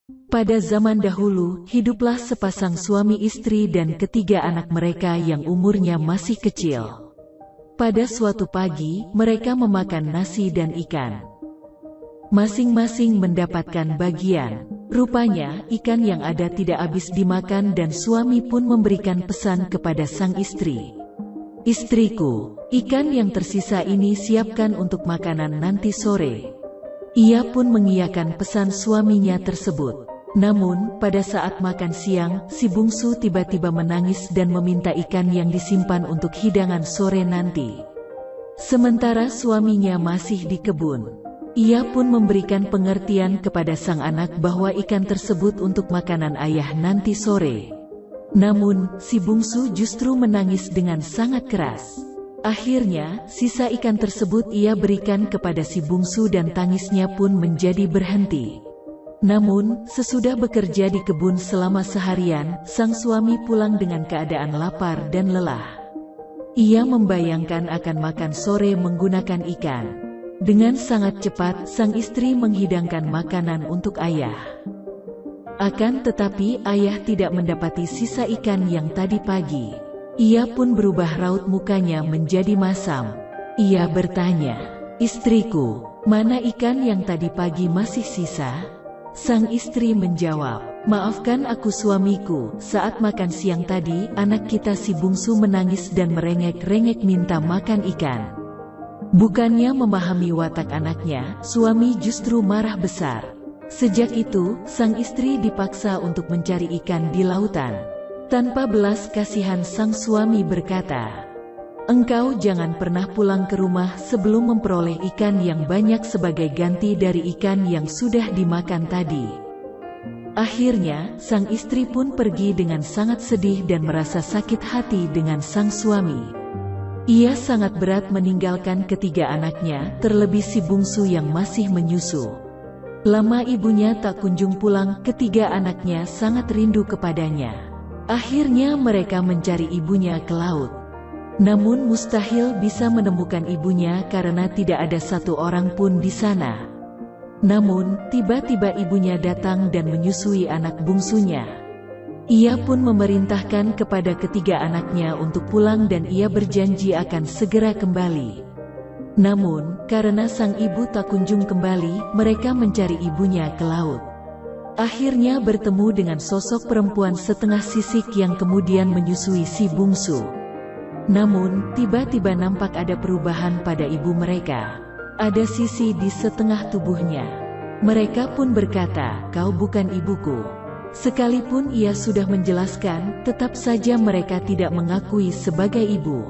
Pada zaman dahulu, hiduplah sepasang suami istri dan ketiga anak mereka yang umurnya masih kecil. Pada suatu pagi, mereka memakan nasi dan ikan. Masing-masing mendapatkan bagian. Rupanya, ikan yang ada tidak habis dimakan dan suami pun memberikan pesan kepada sang istri. "Istriku, ikan yang tersisa ini siapkan untuk makanan nanti sore." Ia pun mengiyakan pesan suaminya tersebut. Namun, pada saat makan siang, si bungsu tiba-tiba menangis dan meminta ikan yang disimpan untuk hidangan sore nanti. Sementara suaminya masih di kebun. Ia pun memberikan pengertian kepada sang anak bahwa ikan tersebut untuk makanan ayah nanti sore. Namun, si bungsu justru menangis dengan sangat keras. Akhirnya, sisa ikan tersebut ia berikan kepada si bungsu dan tangisnya pun menjadi berhenti. Namun, sesudah bekerja di kebun selama seharian, sang suami pulang dengan keadaan lapar dan lelah. Ia membayangkan akan makan sore menggunakan ikan. Dengan sangat cepat, sang istri menghidangkan makanan untuk ayah. Akan tetapi, ayah tidak mendapati sisa ikan yang tadi pagi. Ia pun berubah raut mukanya menjadi masam. Ia bertanya, "Istriku, mana ikan yang tadi pagi masih sisa?" Sang istri menjawab, "Maafkan aku suamiku, saat makan siang tadi, anak kita si bungsu menangis dan merengek-rengek minta makan ikan." Bukannya memahami watak anaknya, suami justru marah besar. Sejak itu, sang istri dipaksa untuk mencari ikan di lautan. Tanpa belas kasihan sang suami berkata, "Engkau jangan pernah pulang ke rumah sebelum memperoleh ikan yang banyak sebagai ganti dari ikan yang sudah dimakan tadi." Akhirnya, sang istri pun pergi dengan sangat sedih dan merasa sakit hati dengan sang suami. Ia sangat berat meninggalkan ketiga anaknya, terlebih si bungsu yang masih menyusu. Lama ibunya tak kunjung pulang, ketiga anaknya sangat rindu kepadanya. Akhirnya mereka mencari ibunya ke laut. Namun mustahil bisa menemukan ibunya karena tidak ada satu orang pun di sana. Namun, tiba-tiba ibunya datang dan menyusui anak bungsunya. Ia pun memerintahkan kepada ketiga anaknya untuk pulang dan ia berjanji akan segera kembali. Namun, karena sang ibu tak kunjung kembali, mereka mencari ibunya ke laut. Akhirnya bertemu dengan sosok perempuan setengah sisik yang kemudian menyusui si bungsu. Namun, tiba-tiba nampak ada perubahan pada ibu mereka. Ada sisi di setengah tubuhnya. Mereka pun berkata, "Kau bukan ibuku." Sekalipun ia sudah menjelaskan, tetap saja mereka tidak mengakui sebagai ibu.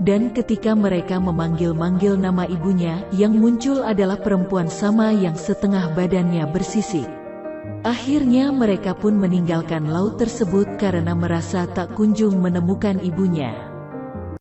Dan ketika mereka memanggil-manggil nama ibunya, yang muncul adalah perempuan sama yang setengah badannya bersisik. Akhirnya mereka pun meninggalkan laut tersebut karena merasa tak kunjung menemukan ibunya.